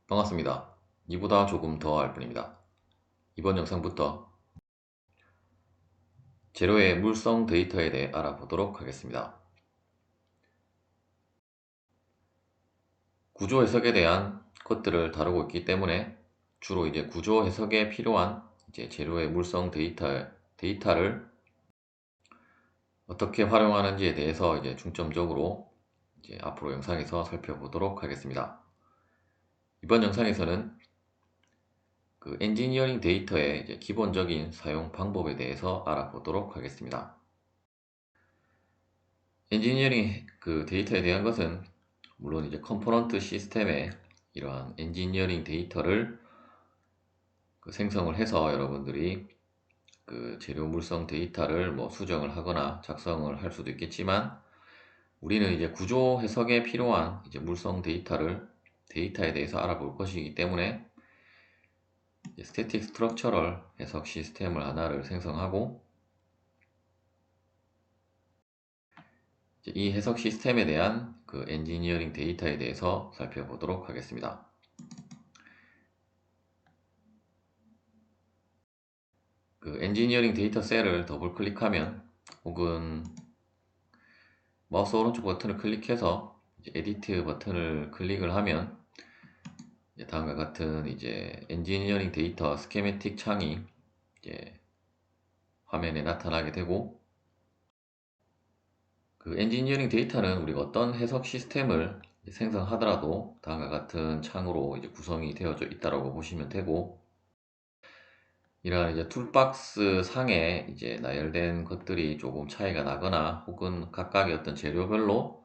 반갑습니다. 이보다 조금 더 알 뿐입니다. 이번 영상부터 재료의 물성 데이터에 대해 알아보도록 하겠습니다. 구조 해석에 대한 것들을 다루고 있기 때문에 주로 구조 해석에 필요한 재료의 물성 데이터를 어떻게 활용하는지에 대해서 중점적으로 앞으로 영상에서 살펴보도록 하겠습니다. 이번 영상에서는 그 엔지니어링 데이터의 기본적인 사용 방법에 대해서 알아보도록 하겠습니다. 엔지니어링 그 데이터에 대한 것은 물론 컴포넌트 시스템에 이러한 엔지니어링 데이터를 생성을 해서 여러분들이 그 재료 물성 데이터를 수정을 하거나 작성을 할 수도 있겠지만, 우리는 구조 해석에 필요한 물성 데이터에 대해서 알아볼 것이기 때문에 스태틱 스트럭처럴 해석 시스템을 하나를 생성하고, 이 해석 시스템에 대한 그 엔지니어링 데이터에 대해서 살펴보도록 하겠습니다. 그 엔지니어링 데이터 셀을 더블 클릭하면, 혹은 마우스 오른쪽 버튼을 클릭해서 에디트 버튼을 클릭을 하면 다음과 같은 엔지니어링 데이터 스케매틱 창이 화면에 나타나게 되고, 그 엔지니어링 데이터는 우리가 어떤 해석 시스템을 생성하더라도 다음과 같은 창으로 구성이 되어져 있다고 보시면 되고, 이러한 툴박스 상에 나열된 것들이 조금 차이가 나거나, 혹은 각각의 어떤 재료별로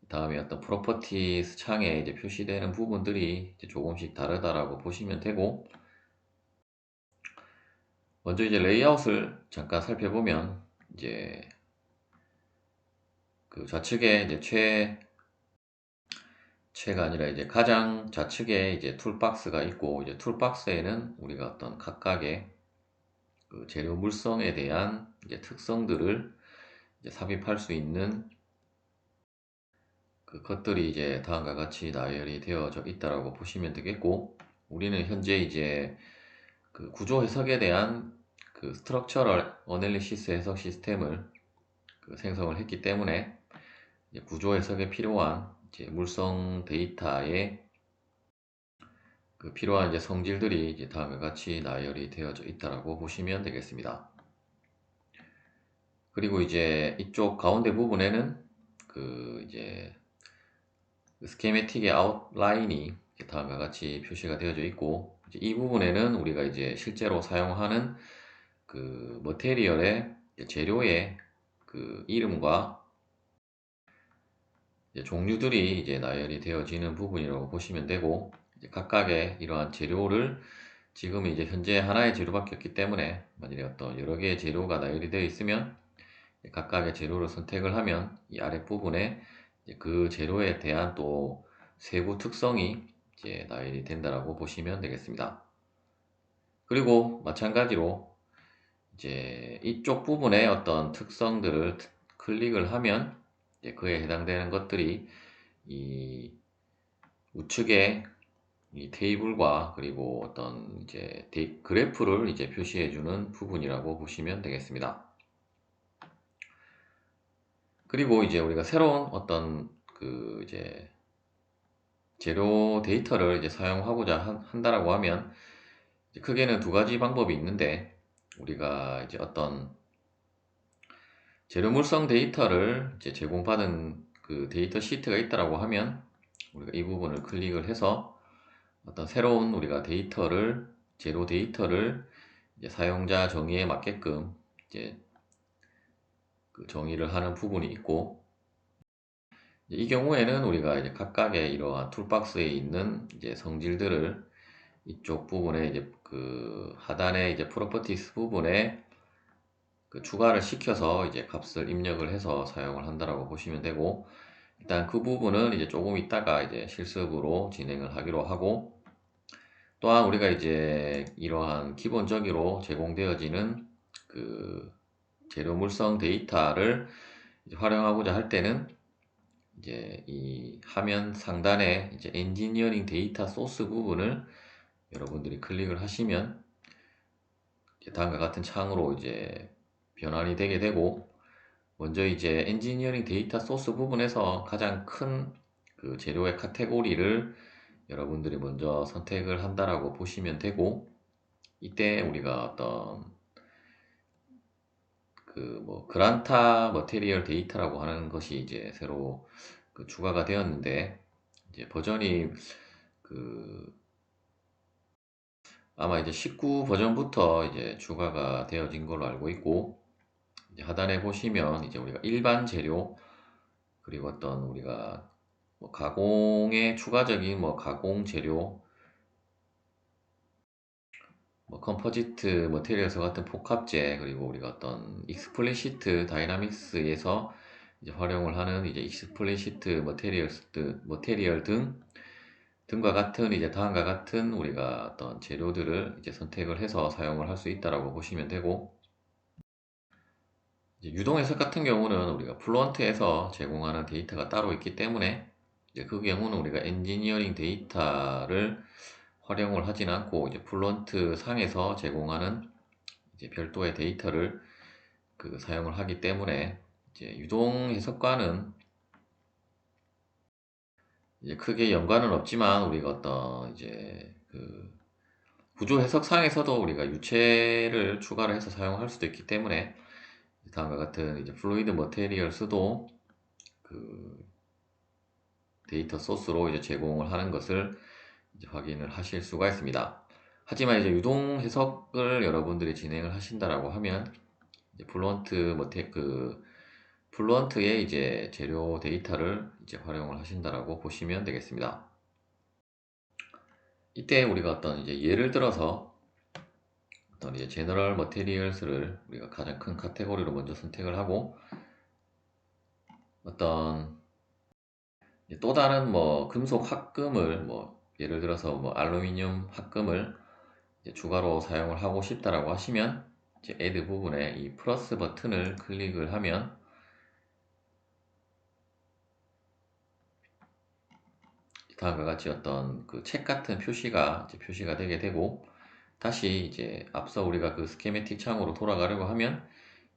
다음에 어떤 프로퍼티스 창에 표시되는 부분들이 조금씩 다르다라고 보시면 되고, 먼저 레이아웃을 잠깐 살펴보면, 그 좌측에 최가 아니라 가장 좌측에 툴박스가 있고, 툴박스에는 우리가 어떤 각각의 그 재료 물성에 대한 특성들을 삽입할 수 있는 그 것들이 다음과 같이 나열이 되어져 있다라고 보시면 되겠고, 우리는 현재 그 구조 해석에 대한 그 스트럭처럴 어널리시스 해석 시스템을 생성을 했기 때문에, 구조 해석에 필요한 물성 데이터에 그 필요한 성질들이 다음과 같이 나열이 되어져 있다라고 보시면 되겠습니다. 그리고 이쪽 가운데 부분에는 그 스케매틱의 아웃라인이 다음과 같이 표시가 되어져 있고, 이 부분에는 우리가 실제로 사용하는 그 머테리얼의 재료의 그 이름과 종류들이 나열이 되어지는 부분이라고 보시면 되고, 각각의 이러한 재료를 지금 현재 하나의 재료밖에 없기 때문에, 만약에 어떤 여러 개의 재료가 나열이 되어 있으면 각각의 재료를 선택을 하면 이 아랫부분에 그 재료에 대한 또 세부 특성이 나열이 된다라고 보시면 되겠습니다. 그리고 마찬가지로 이쪽 부분에 어떤 특성들을 클릭을 하면 그에 해당되는 것들이 이 우측에 이 테이블과, 그리고 어떤 그래프를 표시해 주는 부분이라고 보시면 되겠습니다. 그리고 우리가 새로운 어떤 그 재료 데이터를 사용하고자 한다라고 하면, 크게는 두 가지 방법이 있는데, 우리가 어떤 재료 물성 데이터를 제공받은 그 데이터 시트가 있다라고 하면, 우리가 이 부분을 클릭을 해서 어떤 새로운 우리가 재료 데이터를 사용자 정의에 맞게끔 그 정의를 하는 부분이 있고, 이 경우에는 우리가 각각의 이러한 툴박스에 있는 성질들을 이쪽 부분에 그 하단에 프로퍼티스 부분에 그 추가를 시켜서 값을 입력을 해서 사용을 한다라고 보시면 되고, 일단 그 부분은 조금 있다가 실습으로 진행을 하기로 하고, 또한 우리가 이러한 기본적으로 제공되어지는 그 재료 물성 데이터를 활용하고자 할 때는 이제 이 화면 상단에 이제 엔지니어링 데이터 소스 부분을 여러분들이 클릭을 하시면 이제 다음과 같은 창으로 이제 변환이 되게 되고, 먼저 이제 엔지니어링 데이터 소스 부분에서 가장 큰 그 재료의 카테고리를 여러분들이 먼저 선택을 한다라고 보시면 되고, 이때 우리가 어떤 그 뭐 그란타 머테리얼 데이터라고 하는 것이 이제 새로 그 추가가 되었는데, 이제 버전이 그 아마 이제 19 버전부터 이제 추가가 되어진 걸로 알고 있고, 이제 하단에 보시면 이제 우리가 일반 재료, 그리고 어떤 우리가 뭐 가공의 추가적인 뭐 가공 재료, 뭐 컴포지트 머테리얼스 같은 복합재, 그리고 우리가 어떤 익스플리시트 다이나믹스에서 이제 활용을 하는 이제 익스플리시트 머테리얼 등과 같은 이제 다음과 같은 우리가 어떤 재료들을 이제 선택을 해서 사용을 할 수 있다라고 보시면 되고, 이제 유동 해석 같은 경우는 우리가 플루언트에서 제공하는 데이터가 따로 있기 때문에 이제 그 경우는 우리가 엔지니어링 데이터를 활용을 하진 않고 이제 플루언트 상에서 제공하는 이제 별도의 데이터를 그 사용을 하기 때문에 이제 유동 해석과는 이제 크게 연관은 없지만, 우리가 어떤 이제 그 구조 해석상에서도 우리가 유체를 추가를 해서 사용할 수도 있기 때문에 다음과 같은 이제 플루이드 머테리얼스도 그 데이터 소스로 이제 제공을 하는 것을 이제 확인을 하실 수가 있습니다. 하지만 이제 유동 해석을 여러분들이 진행을 하신다라고 하면 이제 플루언트의 이제 재료 데이터를 이제 활용을 하신다라고 보시면 되겠습니다. 이때 우리가 어떤 이제 예를 들어서 어떤 이제 제너럴 머테리얼스를 우리가 가장 큰 카테고리로 먼저 선택을 하고, 어떤 또 다른 뭐 금속 합금을 뭐 예를 들어서 뭐 알루미늄 합금을 이제 추가로 사용을 하고 싶다라고 하시면 이제 add 부분에 이 플러스 버튼을 클릭을 하면 다음과 같이 어떤 그 책 같은 표시가 이제 표시가 되게 되고, 다시 이제 앞서 우리가 그 스케매틱 창으로 돌아가려고 하면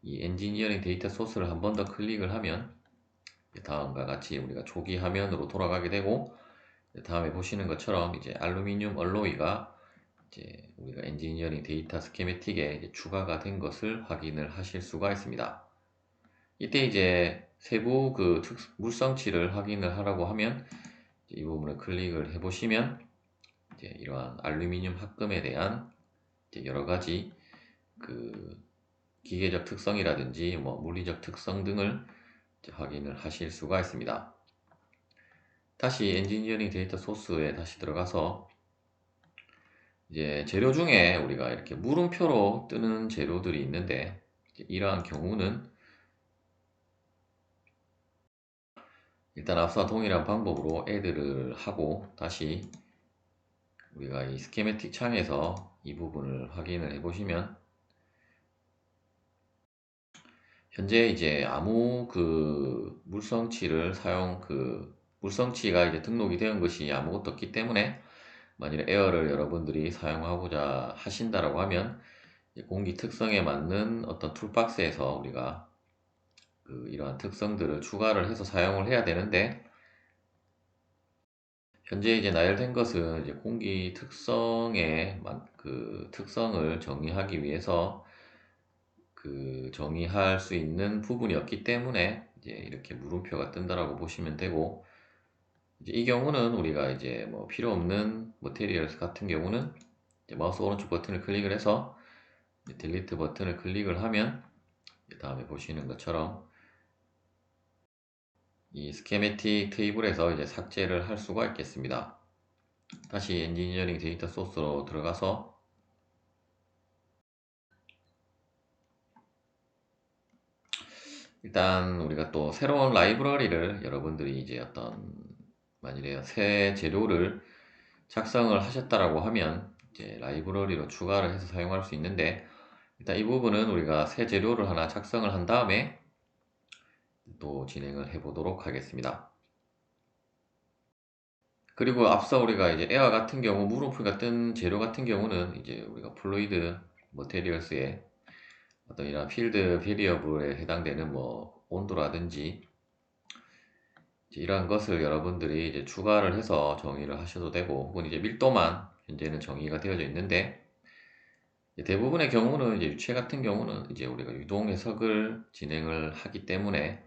이 엔지니어링 데이터 소스를 한 번 더 클릭을 하면 다음과 같이 우리가 초기 화면으로 돌아가게 되고, 다음에 보시는 것처럼 이제 알루미늄 얼로이가 이제 우리가 엔지니어링 데이터 스케매틱에 이제 추가가 된 것을 확인을 하실 수가 있습니다. 이때 이제 세부 그 물성치를 확인을 하라고 하면 이 부분을 클릭을 해 보시면 이제 이러한 알루미늄 합금에 대한 이제 여러 가지 그 기계적 특성이라든지 뭐 물리적 특성 등을 이제 확인을 하실 수가 있습니다. 다시 엔지니어링 데이터 소스에 다시 들어가서 이제 재료 중에 우리가 이렇게 물음표로 뜨는 재료들이 있는데, 이러한 경우는 일단 앞서 동일한 방법으로 add를 하고 다시 우리가 이 스케매틱 창에서 이 부분을 확인을 해 보시면 현재 이제 아무 그 물성치가 이제 등록이 된 것이 아무것도 없기 때문에, 만일에 에어를 여러분들이 사용하고자 하신다라고 하면 공기 특성에 맞는 어떤 툴박스에서 우리가 그 이러한 특성들을 추가를 해서 사용을 해야 되는데, 현재 이제 나열된 것은 이제 공기 그 특성을 정의하기 위해서 그 정의할 수 있는 부분이었기 때문에 이제 이렇게 물음표가 뜬다라고 보시면 되고, 이제 이 경우는 우리가 이제 뭐 필요 없는 머테리얼스 같은 경우는 이제 마우스 오른쪽 버튼을 클릭을 해서 딜리트 버튼을 클릭을 하면 다음에 보시는 것처럼 이 스케매틱 테이블에서 이제 삭제를 할 수가 있겠습니다. 다시 엔지니어링 데이터 소스로 들어가서 일단 우리가 또 새로운 라이브러리를 여러분들이 이제 어떤 만일에 새 재료를 작성을 하셨다라고 하면 이제 라이브러리로 추가를 해서 사용할 수 있는데, 일단 이 부분은 우리가 새 재료를 하나 작성을 한 다음에 또 진행을 해 보도록 하겠습니다. 그리고 앞서 우리가 이제 에어 같은 경우, 무릎 같은 재료 같은 경우는 이제 우리가 플루이드 머테리얼스의 어떤 이런 필드 베리어블에 해당되는 뭐 온도라든지 이러한 것을 여러분들이 이제 추가를 해서 정의를 하셔도 되고, 혹은 이제 밀도만 현재는 정의가 되어져 있는데, 대부분의 경우는 이제 유체 같은 경우는 이제 우리가 유동 해석을 진행을 하기 때문에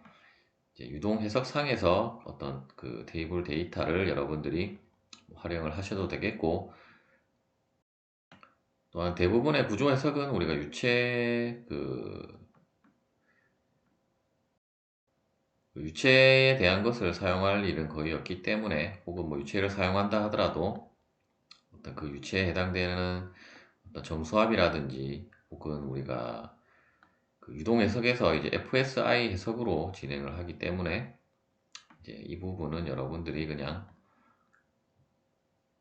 이제 유동 해석상에서 어떤 그 테이블 데이터를 여러분들이 활용을 하셔도 되겠고, 또한 대부분의 구조 해석은 우리가 유체에 대한 것을 사용할 일은 거의 없기 때문에, 혹은 뭐 유체를 사용한다 하더라도 어떤 그 유체에 해당되는 어떤 점수합이라든지, 혹은 우리가 그 유동 해석에서 이제 FSI 해석으로 진행을 하기 때문에 이제 이 부분은 여러분들이 그냥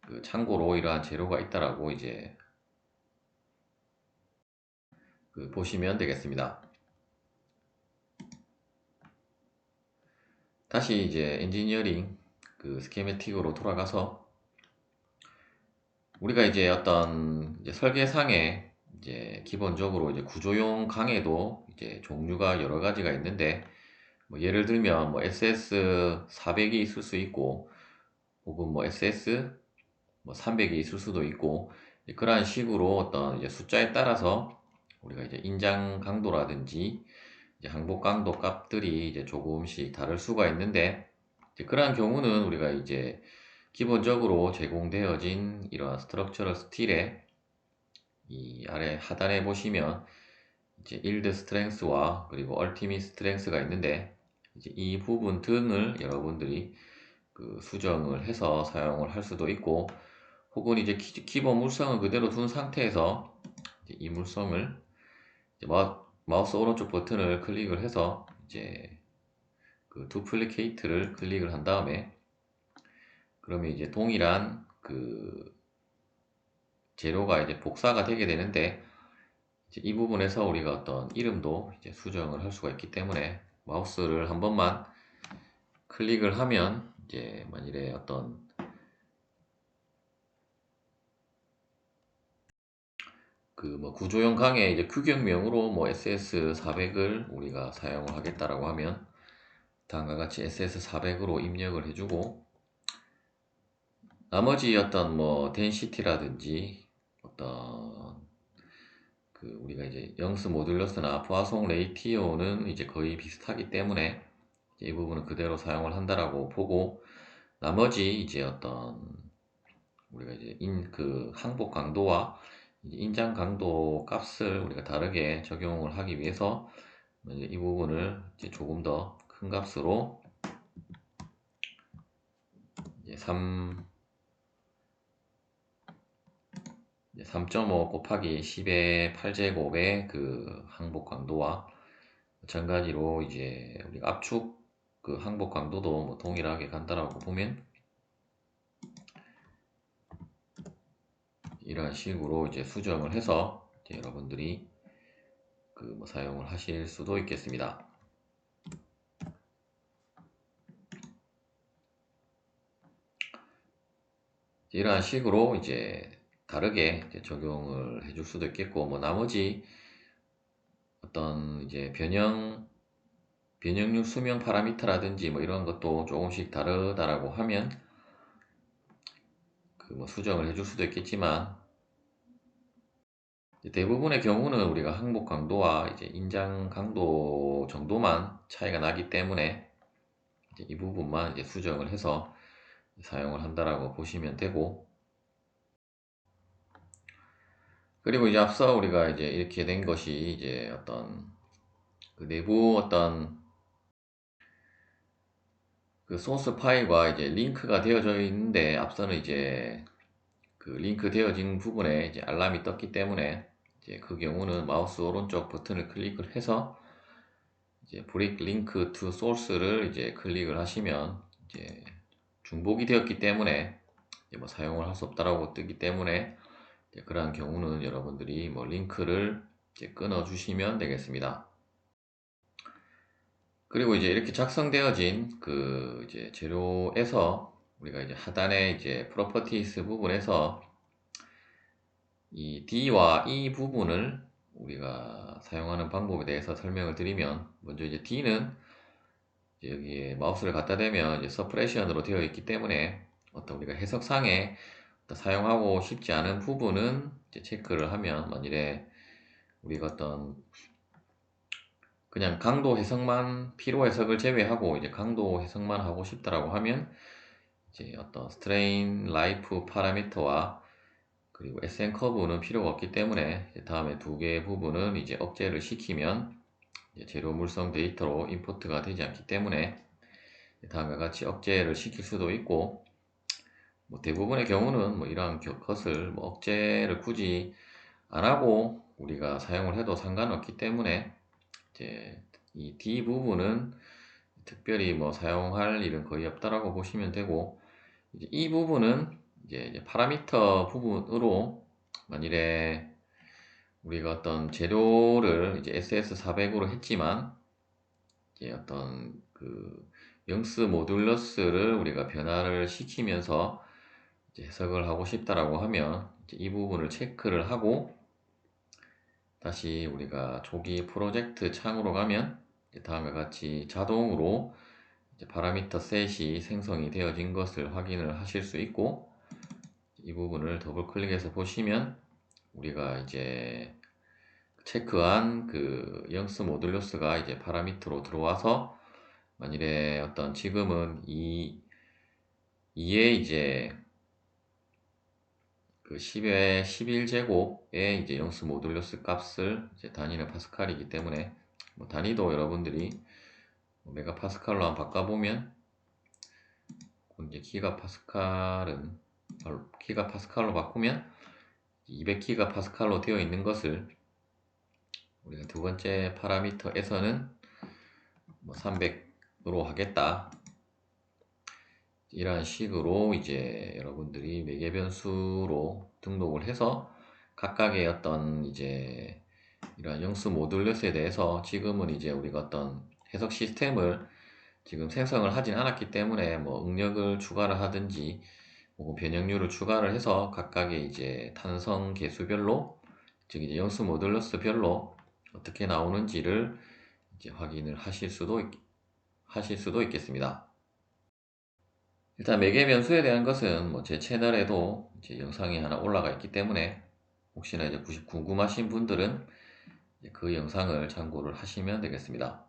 그 참고로 이러한 재료가 있다라고 이제 그 보시면 되겠습니다. 다시 이제 엔지니어링 그 스키매틱으로 돌아가서 우리가 이제 어떤 이제 설계상에 이제 기본적으로 이제 구조용 강에도 이제 종류가 여러 가지가 있는데, 뭐 예를 들면 뭐 SS 400이 있을 수 있고, 혹은 뭐 SS 뭐 300이 있을 수도 있고, 그러한 식으로 어떤 이제 숫자에 따라서 우리가 이제 인장 강도라든지 이제 항복 강도 값들이 이제 조금씩 다를 수가 있는데, 이제 그러한 경우는 우리가 이제 기본적으로 제공되어진 이러한 스트럭처럴 스틸에 이 아래 하단에 보시면 이제 일드 스트렝스와 그리고 얼티밋 스트렝스가 있는데, 이제 이 부분 등을 여러분들이 그 수정을 해서 사용을 할 수도 있고, 혹은 이제 키보드 물성을 그대로 둔 상태에서 이제 이 물성을 이제 마우스 오른쪽 버튼을 클릭을 해서 이제 그 두플리케이트를 클릭을 한 다음에, 그러면 이제 동일한 그 재료가 이제 복사가 되게 되는데, 이제 이 부분에서 우리가 어떤 이름도 이제 수정을 할 수가 있기 때문에 마우스를 한 번만 클릭을 하면 이제 만일에 어떤 그 뭐 구조용 강의 이제 규격명으로 뭐 SS400을 우리가 사용을 하겠다라고 하면 다음과 같이 SS400으로 입력을 해주고, 나머지 어떤 뭐 덴시티라든지 어떤 그 우리가 이제 영스 모듈러스나 부하송 레이티오는 이제 거의 비슷하기 때문에 이제 이 부분은 그대로 사용을 한다라고 보고, 나머지 이제 어떤 우리가 이제 그 항복 강도와 이제 인장 강도 값을 우리가 다르게 적용을 하기 위해서 이제 이 부분을 이제 조금 더 큰 값으로 이제 3.5 곱하기 10의 8제곱의 그 항복 강도와 마찬가지로 이제 우리가 압축 그 항복 강도도 뭐 동일하게 간다라고 보면 이런 식으로 이제 수정을 해서 이제 여러분들이 그 뭐 사용을 하실 수도 있겠습니다. 이러한 식으로 이제 다르게 이제 적용을 해줄 수도 있겠고, 뭐 나머지 어떤 이제 변형률 수명 파라미터라든지 뭐 이런 것도 조금씩 다르다라고 하면 그 뭐 수정을 해줄 수도 있겠지만, 대부분의 경우는 우리가 항복 강도와 이제 인장 강도 정도만 차이가 나기 때문에 이제 이 부분만 이제 수정을 해서 사용을 한다라고 보시면 되고, 그리고 이제 앞서 우리가 이제 이렇게 된 것이 이제 어떤 그 내부 어떤 그 소스 파일과 이제 링크가 되어져 있는데, 앞서는 이제 그 링크 되어진 부분에 이제 알람이 떴기 때문에 이제 그 경우는 마우스 오른쪽 버튼을 클릭을 해서 이제 브릭 링크 투 소스를 이제 클릭을 하시면 이제 중복이 되었기 때문에 이제 뭐 사용을 할 수 없다라고 뜨기 때문에 이제 그러한 경우는 여러분들이 뭐 링크를 이제 끊어 주시면 되겠습니다. 그리고 이제 이렇게 작성되어진 그 이제 재료에서 우리가 이제 하단에 이제 프로퍼티스 부분에서 이 D와 E 부분을 우리가 사용하는 방법에 대해서 설명을 드리면, 먼저 이제 D는 이제 여기에 마우스를 갖다 대면 이제 서프레션으로 되어 있기 때문에 어떤 우리가 해석상에 어떤 사용하고 싶지 않은 부분은 이제 체크를 하면, 만일에 우리가 어떤 그냥 강도 해석만, 피로 해석을 제외하고 이제 강도 해석만 하고 싶다라고 하면 이제 어떤 스트레인 라이프 파라미터와 그리고 SN 커브는 필요가 없기 때문에 다음에 두 개의 부분은 이제 억제를 시키면 이제 재료 물성 데이터로 임포트가 되지 않기 때문에 다음과 같이 억제를 시킬 수도 있고, 뭐 대부분의 경우는 뭐 이러한 것을 뭐 억제를 굳이 안 하고 우리가 사용을 해도 상관없기 때문에 이제 이 D 부분은 특별히 뭐 사용할 일은 거의 없다라고 보시면 되고, 이제 이 부분은 이제 파라미터 부분으로 만일에 우리가 어떤 재료를 이제 SS400으로 했지만 이제 어떤 그 영스 모듈러스를 우리가 변화를 시키면서 이제 해석을 하고 싶다라고 하면 이제 이 부분을 체크를 하고 다시 우리가 초기 프로젝트 창으로 가면 이제 다음과 같이 자동으로 이제 파라미터 셋이 생성이 되어진 것을 확인을 하실 수 있고, 이 부분을 더블 클릭해서 보시면 우리가 이제 체크한 그 영스 모듈러스가 이제 파라미터로 들어와서, 만일에 어떤 지금은 2의 이제 그 10의 11제곱의 이제 영스 모듈러스 값을 이제 단위는 파스칼이기 때문에 뭐 단위도 여러분들이 뭐 메가파스칼로 한번 바꿔보면 이제 기가파스칼로 바꾸면 200기가파스칼로 되어 있는 것을 우리가 두 번째 파라미터에서는 뭐 300으로 하겠다, 이런 식으로 이제 여러분들이 매개 변수로 등록을 해서 각각의 어떤 이제 이런 영수 모듈렛에 대해서 지금은 이제 우리가 어떤 해석 시스템을 지금 생성을 하진 않았기 때문에 뭐 응력을 추가를 하든지 혹은 변형률을 추가를 해서 각각의 이제 탄성 개수별로, 즉 이제 영수 모듈러스별로 어떻게 나오는지를 이제 확인을 하실 수도 있겠습니다. 일단 매개 변수에 대한 것은 뭐 제 채널에도 이제 영상이 하나 올라가 있기 때문에 혹시나 이제 궁금하신 분들은 그 영상을 참고를 하시면 되겠습니다.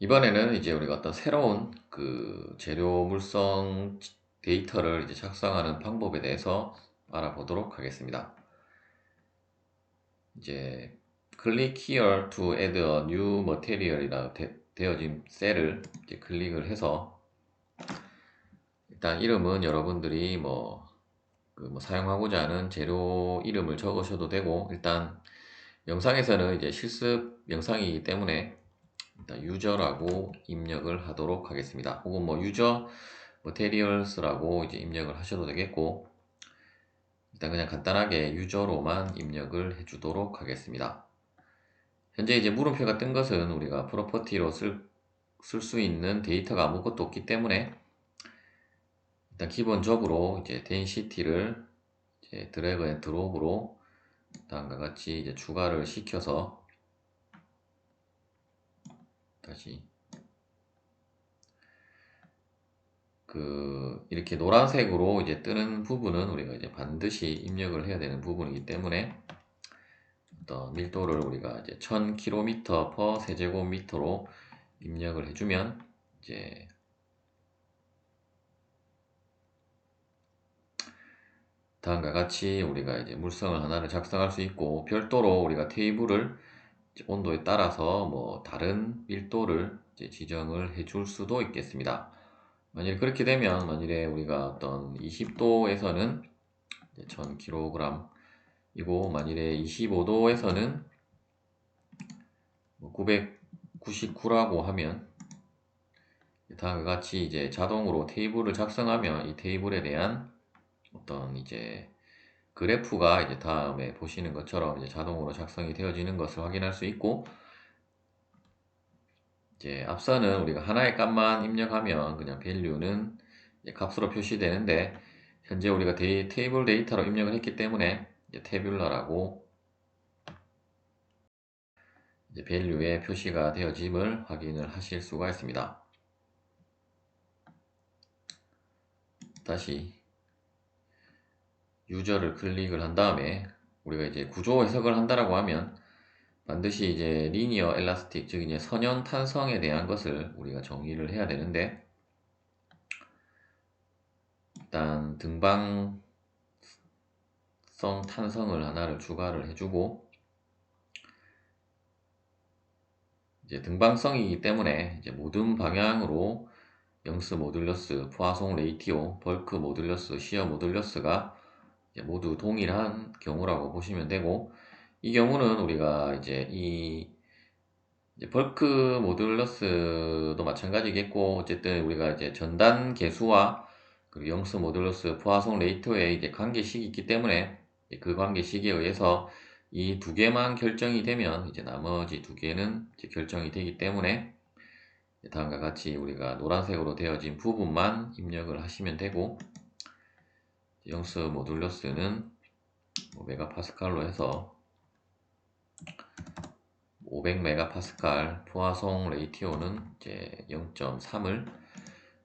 이번에는 이제 우리가 어떤 새로운 그 재료 물성 데이터를 이제 작성하는 방법에 대해서 알아보도록 하겠습니다. 이제 click here to add a new material이라 되어진 셀을 이제 클릭을 해서, 일단 이름은 여러분들이 뭐 사용하고자 하는 재료 이름을 적으셔도 되고, 일단 영상에서는 이제 실습 영상이기 때문에 일단 유저라고 입력을 하도록 하겠습니다. 혹은 뭐 유저 materials라고 이제 입력을 하셔도 되겠고, 일단 그냥 간단하게 유저로만 입력을 해주도록 하겠습니다. 현재 이제 물음표가 뜬 것은 우리가 프로퍼티로 쓸 수 있는 데이터가 아무것도 없기 때문에 일단 기본적으로 이제 density를 이제 드래그 앤 드롭으로 다음과 같이 이제 추가를 시켜서 다시 이렇게 노란색으로 이제 뜨는 부분은 우리가 이제 반드시 입력을 해야 되는 부분이기 때문에 어떤 밀도를 우리가 이제 1000km per 세제곱미터로 입력을 해주면 이제 다음과 같이 우리가 이제 물성을 하나를 작성할 수 있고, 별도로 우리가 테이블을 온도에 따라서 뭐 다른 밀도를 이제 지정을 해줄 수도 있겠습니다. 만일 그렇게 되면, 만일에 우리가 어떤 20도에서는 1000kg 이고 만일에 25도에서는 999라고 하면 다음과 같이 이제 자동으로 테이블을 작성하면 이 테이블에 대한 어떤 이제 그래프가 이제 다음에 보시는 것처럼 이제 자동으로 작성이 되어지는 것을 확인할 수 있고, 이제 앞서는 우리가 하나의 값만 입력하면 그냥 value는 값으로 표시되는데, 현재 우리가 테이블 데이터로 입력을 했기 때문에 이제 tabular라고 이제 value에 표시가 되어짐을 확인을 하실 수가 있습니다. 다시 유저를 클릭을 한 다음에 우리가 이제 구조 해석을 한다라고 하면 반드시 이제 리니어 엘라스틱, 즉 이제 선형 탄성에 대한 것을 우리가 정의를 해야 되는데, 일단 등방성 탄성을 하나를 추가를 해주고, 이제 등방성이기 때문에 이제 모든 방향으로 영스 모듈러스, 포화송 레이티오, 벌크 모듈러스, 시어 모듈러스가 모두 동일한 경우라고 보시면 되고, 이 경우는 우리가 이제 벌크 모듈러스도 마찬가지겠고, 어쨌든 우리가 이제 전단 계수와 그리고 영스 모듈러스, 포화송 레이토의 이제 관계식이 있기 때문에 그 관계식에 의해서 이 두 개만 결정이 되면 이제 나머지 두 개는 이제 결정이 되기 때문에 다음과 같이 우리가 노란색으로 되어진 부분만 입력을 하시면 되고, 영스 모듈러스는 뭐 메가파스칼로 해서 500메가파스칼, 포화송 레이티오는 이제 0.3을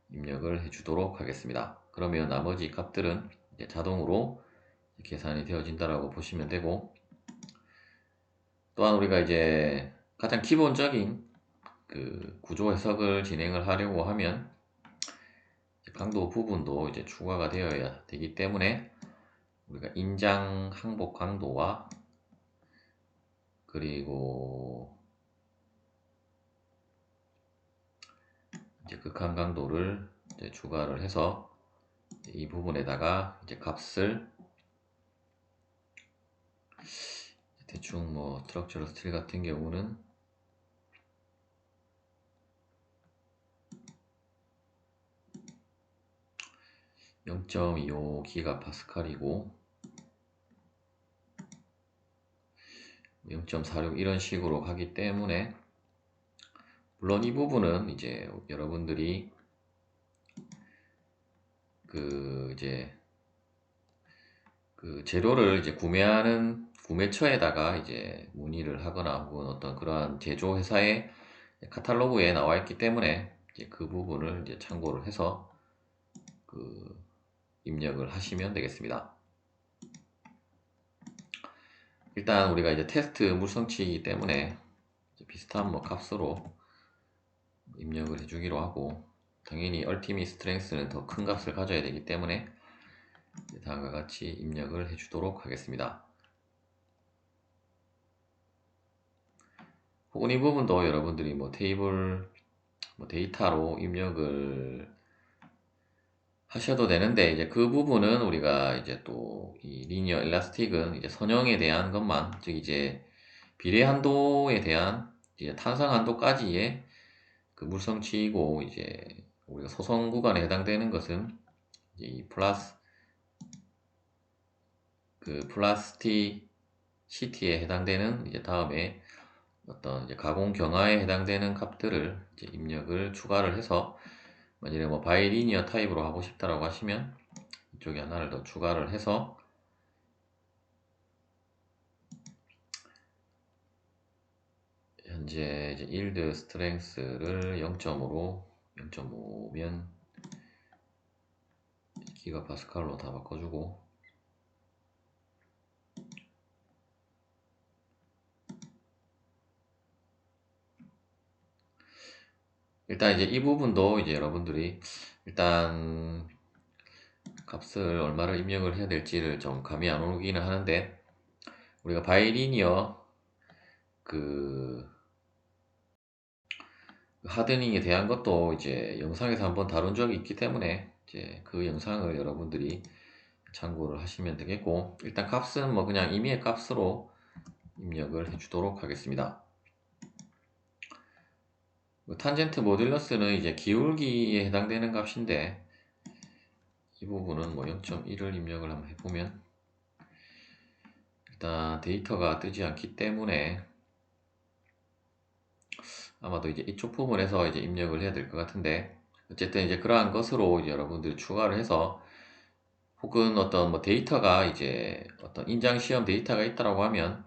입력을 해주도록 하겠습니다. 그러면 나머지 값들은 이제 자동으로 계산이 되어진다라고 보시면 되고, 또한 우리가 이제 가장 기본적인 그 구조 해석을 진행을 하려고 하면 강도 부분도 이제 추가가 되어야 되기 때문에 우리가 인장 항복 강도와 그리고 이제 극한 강도를 이제 추가를 해서 이 부분에다가 이제 값을 대충 뭐 스트럭처럴 스틸 같은 경우는 0.25 기가파스칼이고 0.46 이런 식으로 가기 때문에, 물론 이 부분은 이제 여러분들이 그 재료를 이제 구매하는 구매처에다가 이제 문의를 하거나 혹은 어떤 그러한 제조 회사의 카탈로그에 나와 있기 때문에 이제 그 부분을 이제 참고를 해서 그 입력을 하시면 되겠습니다. 일단 우리가 이제 테스트 물성치이기 때문에 비슷한 뭐 값으로 입력을 해주기로 하고, 당연히 얼티밋 스트렝스는 더 큰 값을 가져야 되기 때문에 다음과 같이 입력을 해주도록 하겠습니다. 혹은 이 부분도 여러분들이 뭐 테이블 뭐 데이터로 입력을 하셔도 되는데, 이제 그 부분은 우리가 이제 또 이 리니어 엘라스틱은 이제 선형에 대한 것만, 즉 이제 비례 한도에 대한 이제 탄성 한도까지의 그 물성치이고, 이제 우리가 소성 구간에 해당되는 것은 이제 이 플라스티시티에 해당되는 이제 다음에 어떤 이제 가공 경화에 해당되는 값들을 이제 입력을 추가를 해서, 만약에 뭐 바이리니어 타입으로 하고 싶다라고 하시면 이쪽에 하나를 더 추가를 해서 현재 이제 yield strength를 0.5로 0.5면 기가파스칼로 다 바꿔주고, 일단 이제 이 부분도 이제 여러분들이 일단 값을 얼마를 입력을 해야 될지를 좀 감이 안 오기는 하는데, 우리가 바이리니어 그 하드닝에 대한 것도 이제 영상에서 한번 다룬 적이 있기 때문에 이제 그 영상을 여러분들이 참고를 하시면 되겠고, 일단 값은 뭐 그냥 임의의 값으로 입력을 해주도록 하겠습니다. 탄젠트 모듈러스는 이제 기울기에 해당되는 값인데, 이 부분은 뭐 0.1을 입력을 한번 해보면 일단 데이터가 뜨지 않기 때문에 아마도 이제 이쪽 부분에서 이제 입력을 해야 될 것 같은데, 어쨌든 이제 그러한 것으로 이제 여러분들이 추가를 해서, 혹은 어떤 뭐 데이터가 이제 어떤 인장 시험 데이터가 있다라고 하면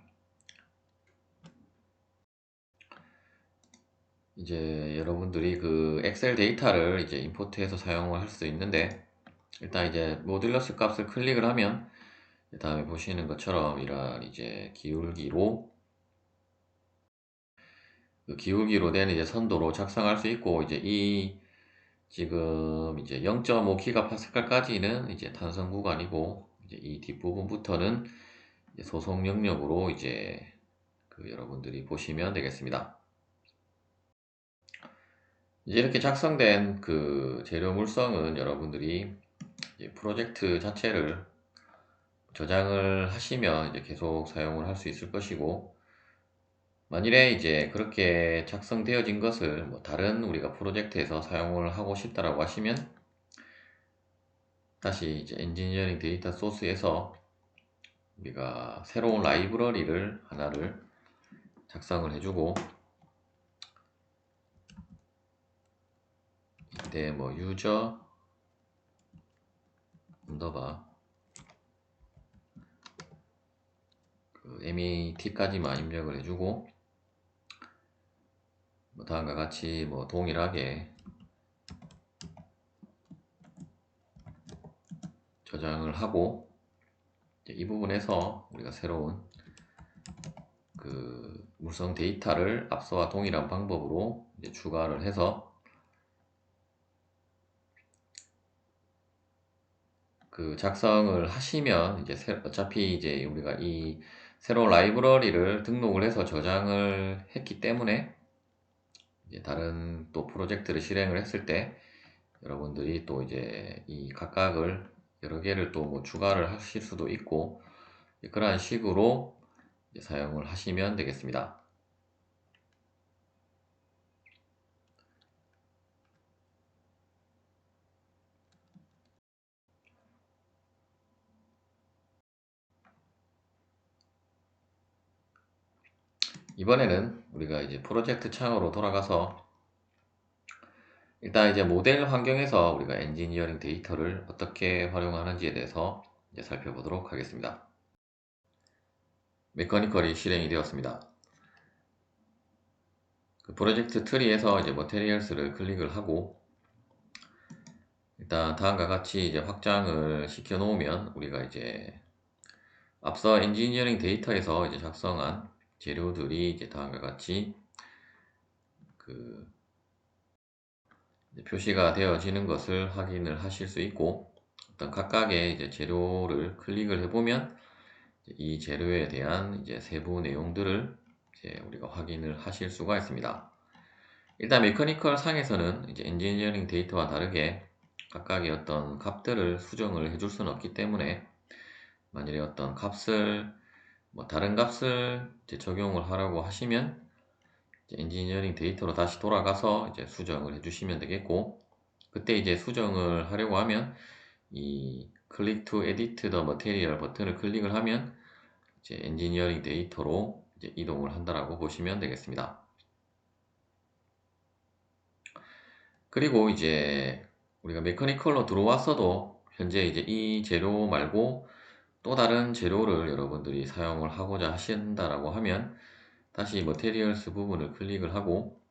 이제 여러분들이 그 엑셀 데이터를 이제 임포트해서 사용을 할 수 있는데, 일단 이제 모듈러스 값을 클릭을 하면 다음에 보시는 것처럼 이런 이제 기울기로, 그 기울기로 된 이제 선도로 작성할 수 있고, 이제 이 지금 이제 0.5GPa까지는 이제 탄성 구간이고, 이제 이 뒷부분부터는 이제 소속 영역으로 이제 그 여러분들이 보시면 되겠습니다. 이제 이렇게 작성된 그 재료 물성은 여러분들이 이제 프로젝트 자체를 저장을 하시면 이제 계속 사용을 할 수 있을 것이고, 만일에 이제 그렇게 작성되어진 것을 뭐 다른 우리가 프로젝트에서 사용을 하고 싶다라고 하시면, 다시 이제 엔지니어링 데이터 소스에서 우리가 새로운 라이브러리를 하나를 작성을 해주고, 이때 뭐 유저 언더바 그 MET까지만 입력을 해주고, 뭐 다음과 같이 뭐 동일하게 저장을 하고, 이 부분에서 우리가 새로운 그 물성 데이터를 앞서와 동일한 방법으로 이제 추가를 해서, 그 작성을 하시면 이제 어차피 이제 우리가 이 새로운 라이브러리를 등록을 해서 저장을 했기 때문에, 이제 다른 또 프로젝트를 실행을 했을 때 여러분들이 또 이제 이 각각을 여러 개를 또 뭐 추가를 하실 수도 있고, 그러한 식으로 이제 사용을 하시면 되겠습니다. 이번에는 우리가 이제 프로젝트 창으로 돌아가서 일단 이제 모델 환경에서 우리가 엔지니어링 데이터를 어떻게 활용하는지에 대해서 이제 살펴보도록 하겠습니다. 메커니컬이 실행이 되었습니다. 그 프로젝트 트리에서 이제 머테리얼스를 클릭을 하고, 일단 다음과 같이 이제 확장을 시켜 놓으면 우리가 이제 앞서 엔지니어링 데이터에서 이제 작성한 재료들이 이제 다음과 같이 그 표시가 되어지는 것을 확인을 하실 수 있고, 어떤 각각의 이제 재료를 클릭을 해보면 이 재료에 대한 이제 세부 내용들을 이제 우리가 확인을 하실 수가 있습니다. 일단 메커니컬 상에서는 이제 엔지니어링 데이터와 다르게 각각의 어떤 값들을 수정을 해줄 수는 없기 때문에, 만일에 어떤 값을 뭐 다른 값을 이제 적용을 하라고 하시면 이제 엔지니어링 데이터로 다시 돌아가서 이제 수정을 해주시면 되겠고, 그때 이제 수정을 하려고 하면 이 클릭 to edit the material 버튼을 클릭을 하면 이제 엔지니어링 데이터로 이제 이동을 한다라고 보시면 되겠습니다. 그리고 이제 우리가 메커니컬로 들어왔어도 현재 이제 이 재료 말고 또 다른 재료를 여러분들이 사용을 하고자 하신다라고 하면, 다시 머테리얼스 부분을 클릭을 하고,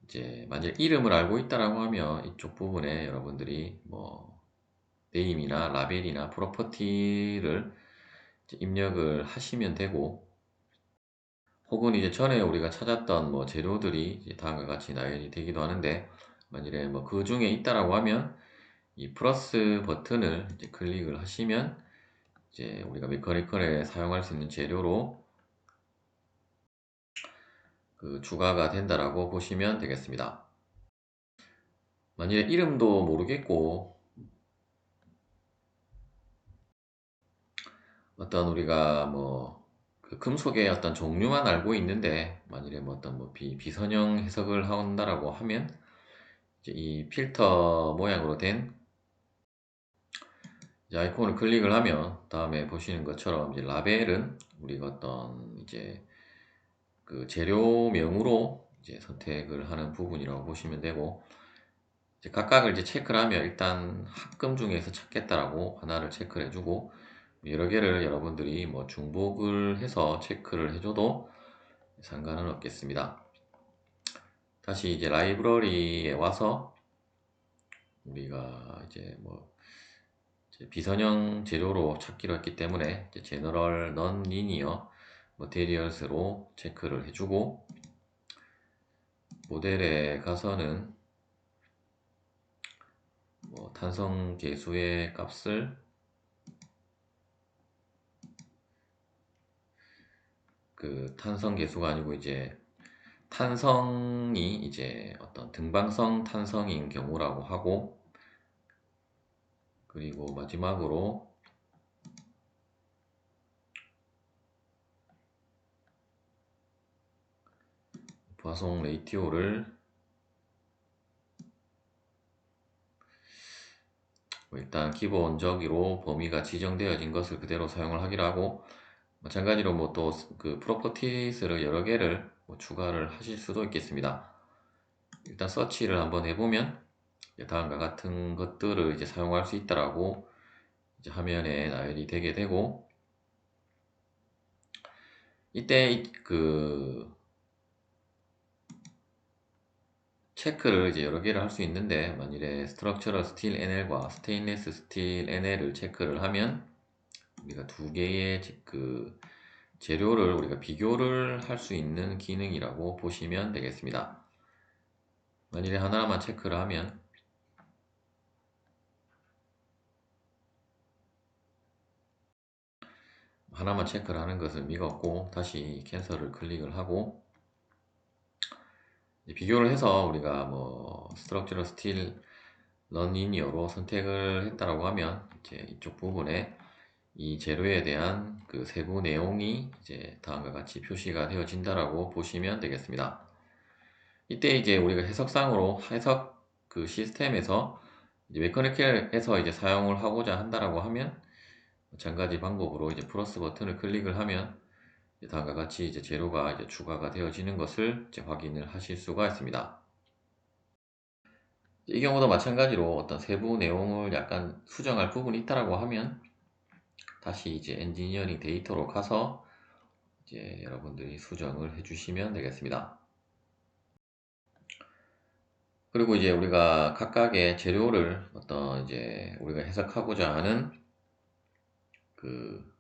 이제 만약 이름을 알고 있다라고 하면 이쪽 부분에 여러분들이 뭐 네임이나 라벨이나 프로퍼티를 입력을 하시면 되고, 혹은 이제 전에 우리가 찾았던 뭐 재료들이 이제 다음과 같이 나열이 되기도 하는데, 만일에 뭐 그 중에 있다라고 하면 이 플러스 버튼을 이제 클릭을 하시면 이제 우리가 메커니컬에 사용할 수 있는 재료로 그 추가가 된다라고 보시면 되겠습니다. 만일에 이름도 모르겠고 어떤 우리가 뭐그 금속의 어떤 종류만 알고 있는데, 만일에 뭐 어떤 뭐 비선형 해석을 한다라고 하면 이제 이 필터 모양으로 된 이제 아이콘을 클릭을 하면 다음에 보시는 것처럼 이제 라벨은 우리가 어떤 이제 그 재료명으로 이제 선택을 하는 부분이라고 보시면 되고, 이제 각각을 이제 체크를 하면 일단 합금 중에서 찾겠다라고 하나를 체크를 해주고, 여러 개를 여러분들이 뭐 중복을 해서 체크를 해줘도 상관은 없겠습니다. 다시 이제 라이브러리에 와서 우리가 이제 뭐 이제 비선형 재료로 찾기로 했기 때문에 이제 제너럴 넌 리니어 머테리얼스로 체크를 해주고, 모델에 가서는 뭐 탄성 계수의 값을 그 탄성 계수가 아니고 이제 탄성이 이제 어떤 등방성 탄성인 경우라고 하고, 그리고 마지막으로 부하송 레이티오를 일단 기본적으로 범위가 지정되어진 것을 그대로 사용을 하기로 하고, 마찬가지로 뭐 또 그 프로퍼티스를 여러 개를 뭐 추가를 하실 수도 있겠습니다. 일단 서치를 한번 해보면 다음과 같은 것들을 이제 사용할 수 있다라고 이제 화면에 나열이 되게 되고, 이때 그 체크를 이제 여러 개를 할 수 있는데, 만일에 스트럭처럴 스틸 NL과 스테인리스 스틸 NL을 체크를 하면 우리가 두 개의 그 재료를 우리가 비교를 할 수 있는 기능이라고 보시면 되겠습니다. 만일에 하나만 체크를 하면 하나만 체크를 하는 것은 의미가 없고, 다시 캔슬을 클릭을 하고 비교를 해서 우리가 뭐 스트럭처럴 스틸 넌리니어로 선택을 했다라고 하면 이제 이쪽 부분에 이 재료에 대한 그 세부 내용이 이제 다음과 같이 표시가 되어진다라고 보시면 되겠습니다. 이때 이제 우리가 해석상으로 해석 그 시스템에서 이제 메커니컬에서 이제 사용을 하고자 한다라고 하면 마찬가지 방법으로 이제 플러스 버튼을 클릭을 하면 다음과 같이 이제 재료가 이제 추가가 되어지는 것을 이제 확인을 하실 수가 있습니다. 이 경우도 마찬가지로 어떤 세부 내용을 약간 수정할 부분이 있다라고 하면 다시 이제 엔지니어링 데이터로 가서 이제 여러분들이 수정을 해주시면 되겠습니다. 그리고 이제 우리가 각각의 재료를 어떤 이제 우리가 해석하고자 하는 그,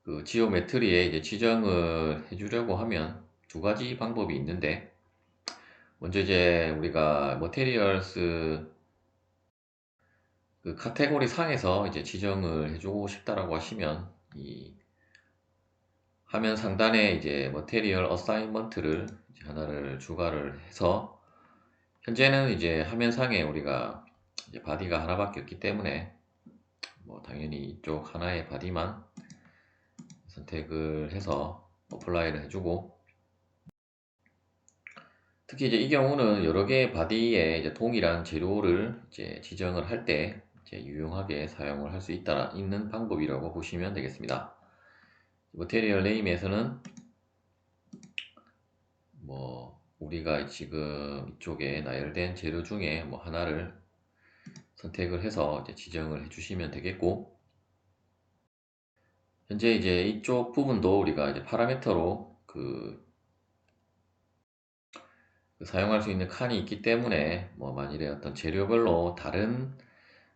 그 지오메트리에 이제 지정을 해주려고 하면 두 가지 방법이 있는데, 먼저 이제 우리가 머테리얼스 그 카테고리 상에서 이제 지정을 해주고 싶다라고 하시면 이 화면 상단에 이제 머테리얼 어사인먼트를 하나를 추가를 해서, 현재는 이제 화면상에 우리가 이제 바디가 하나밖에 없기 때문에 뭐 당연히 이쪽 하나의 바디만 선택을 해서 어플라이를 해주고, 특히 이제 이 경우는 여러 개의 바디에 이제 동일한 재료를 이제 지정을 할 때 이제 유용하게 사용을 할 수 있는 방법이라고 보시면 되겠습니다. 머테리얼 네임에서는 뭐 우리가 지금 이쪽에 나열된 재료 중에 뭐 하나를 선택을 해서 이제 지정을 해주시면 되겠고, 현재 이제 이쪽 부분도 우리가 이제 파라미터로 그 사용할 수 있는 칸이 있기 때문에 뭐 만일에 어떤 재료별로 다른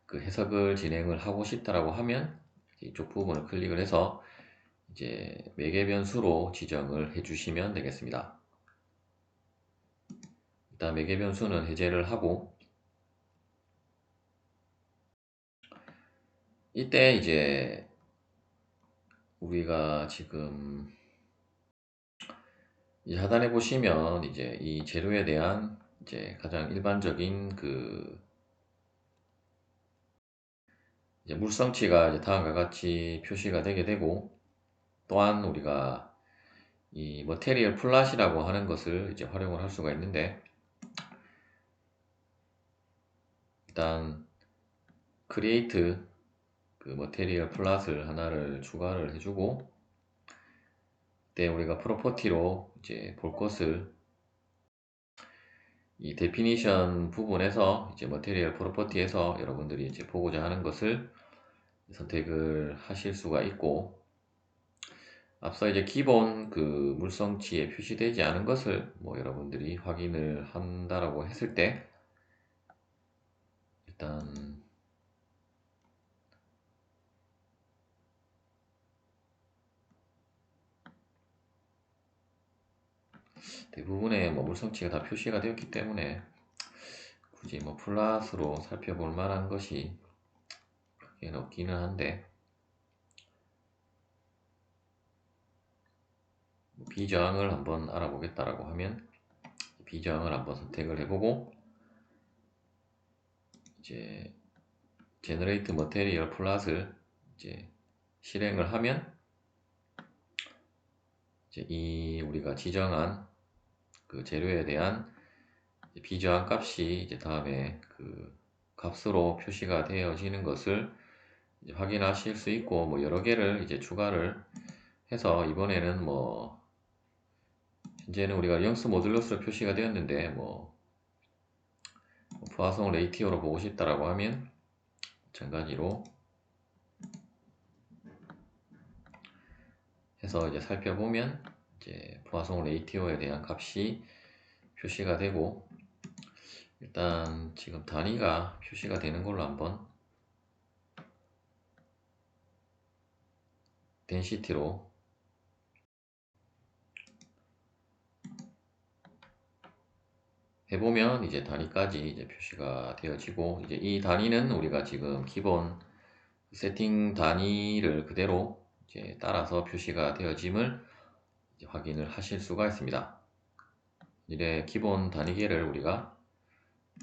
그 해석을 진행을 하고 싶다라고 하면 이쪽 부분을 클릭을 해서 이제 매개 변수로 지정을 해주시면 되겠습니다. 일단 매개 변수는 해제를 하고, 이때 이제 우리가 지금 이 하단에 보시면 이제 이 재료에 대한 이제 가장 일반적인 그 이제 물성치가 이제 다음과 같이 표시가 되게 되고, 또한 우리가 이 머테리얼 플랫이라고 하는 것을 이제 활용을 할 수가 있는데, 일단 크리에이트 그 머테리얼 플랫을 하나를 추가를 해주고, 그때 우리가 프로퍼티로 이제 볼 것을 이 데피니션 부분에서 이제 머테리얼 프로퍼티에서 여러분들이 이제 보고자 하는 것을 선택을 하실 수가 있고, 앞서 이제 기본 그 물성치에 표시되지 않은 것을 뭐 여러분들이 확인을 한다라고 했을 때, 일단 대부분의 뭐 물성치가 다 표시가 되었기 때문에 굳이 뭐 플랫으로 살펴볼 만한 것이 크게는 없기는 한데, 비저항을 한번 알아보겠다라고 하면 비저항을 한번 선택을 해보고, 이제 제너레이트 머테리얼 플랫을 이제 실행을 하면 이제 이 우리가 지정한 그 재료에 대한 비저항 값이 이제 다음에 그 값으로 표시가 되어지는 것을 이제 확인하실 수 있고, 뭐 여러 개를 이제 추가를 해서 이번에는 뭐 현재는 우리가 영스 모듈러스로 표시가 되었는데, 뭐 부하성 레이티오로 보고 싶다라고 하면 마찬가지로 해서 이제 살펴보면 이제 부하성 레이티오에 대한 값이 표시가 되고, 일단 지금 단위가 표시가 되는 걸로 한번 덴시티로 해보면 이제 단위까지 이제 표시가 되어지고, 이제 이 단위는 우리가 지금 기본 세팅 단위를 그대로 이제 따라서 표시가 되어짐을 이제 확인을 하실 수가 있습니다. 이래 기본 단위계를 우리가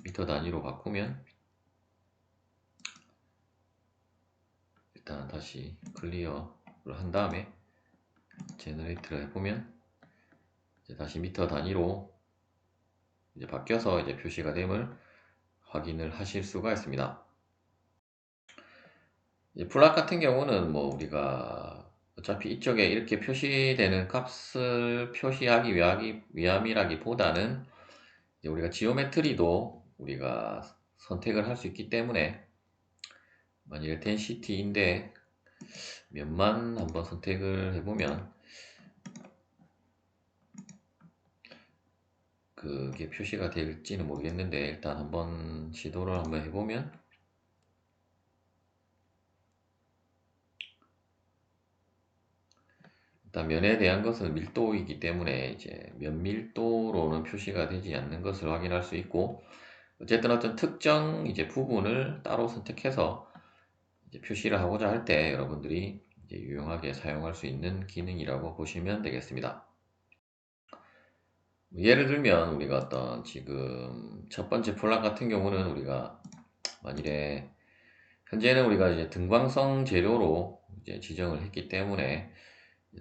미터 단위로 바꾸면, 일단 다시 클리어를 한 다음에 제너레이트를 해보면 이제 다시 미터 단위로 이제 바뀌어서 이제 표시가 됨을 확인을 하실 수가 있습니다. 이제 플랫 같은 경우는 뭐 우리가 어차피 이쪽에 이렇게 표시되는 값을 표시하기 위함이라기보다는 이제 우리가 지오메트리도 우리가 선택을 할 수 있기 때문에, 만일에 덴시티인데 몇만 한번 선택을 해보면 그게 표시가 될지는 모르겠는데, 일단 한번 시도를 한번 해보면 일단 면에 대한 것은 밀도이기 때문에 이제 면 밀도로는 표시가 되지 않는 것을 확인할 수 있고, 어쨌든 어떤 특정 이제 부분을 따로 선택해서 이제 표시를 하고자 할 때 여러분들이 이제 유용하게 사용할 수 있는 기능이라고 보시면 되겠습니다. 예를 들면 우리가 어떤 지금 첫 번째 플랫 같은 경우는 우리가 만일에 현재는 우리가 이제 등광성 재료로 이제 지정을 했기 때문에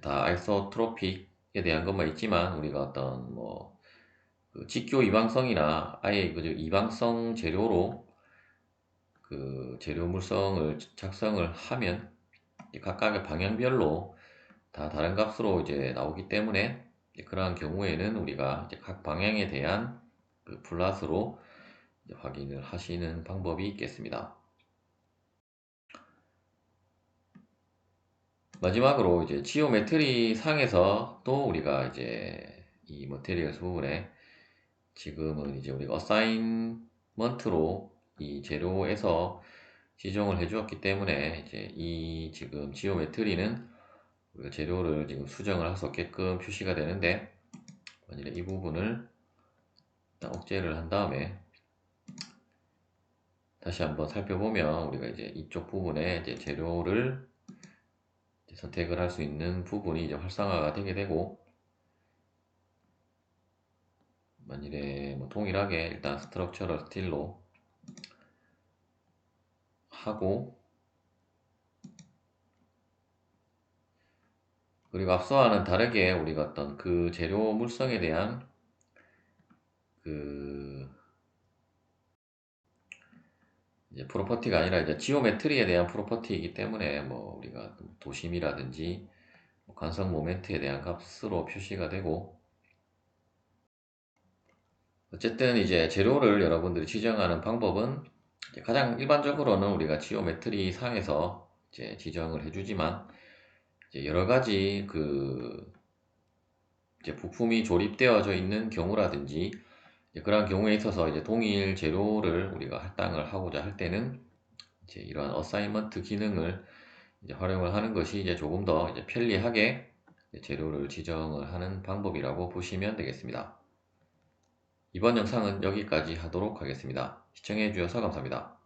다 아이소트로픽에 대한 것만 있지만, 우리가 어떤 뭐그 직교 이방성이나 아예 그 이방성 재료로 그 재료 물성을 작성을 하면 각각의 방향별로 다 다른 값으로 이제 나오기 때문에, 그러한 경우에는 우리가 이제 각 방향에 대한 그 플랫으로 이제 확인을 하시는 방법이 있겠습니다. 마지막으로 이제 지오메트리 상에서 또 우리가 이제 이 머테리얼 부분에 지금은 이제 우리가 어사인먼트로 이 재료에서 지정을 해 주었기 때문에, 이제 이 지금 지오메트리는 우리가 재료를 지금 수정을 할 수 없게끔 표시가 되는데, 만일에 이 부분을 일단 억제를 한 다음에 다시 한번 살펴보면 우리가 이제 이쪽 부분에 이제 재료를 이제 선택을 할 수 있는 부분이 이제 활성화가 되게 되고, 만일에 뭐 동일하게 일단 스트럭처럴 스틸로 하고, 그리고 앞서와는 다르게 우리가 어떤 그 재료 물성에 대한 그 이제 프로퍼티가 아니라 이제 지오메트리에 대한 프로퍼티이기 때문에, 뭐 우리가 도심이라든지 관성 모멘트에 대한 값으로 표시가 되고, 어쨌든 이제 재료를 여러분들이 지정하는 방법은 이제 가장 일반적으로는 우리가 지오메트리 상에서 이제 지정을 해주지만 이제 여러 가지 이제 부품이 조립되어져 있는 경우라든지 이제 그러한 경우에 있어서 이제 동일 재료를 우리가 할당을 하고자 할 때는 이제 이러한 어사이먼트 기능을 이제 활용을 하는 것이 이제 조금 더 이제 편리하게 재료를 지정을 하는 방법이라고 보시면 되겠습니다. 이번 영상은 여기까지 하도록 하겠습니다. 시청해 주셔서 감사합니다.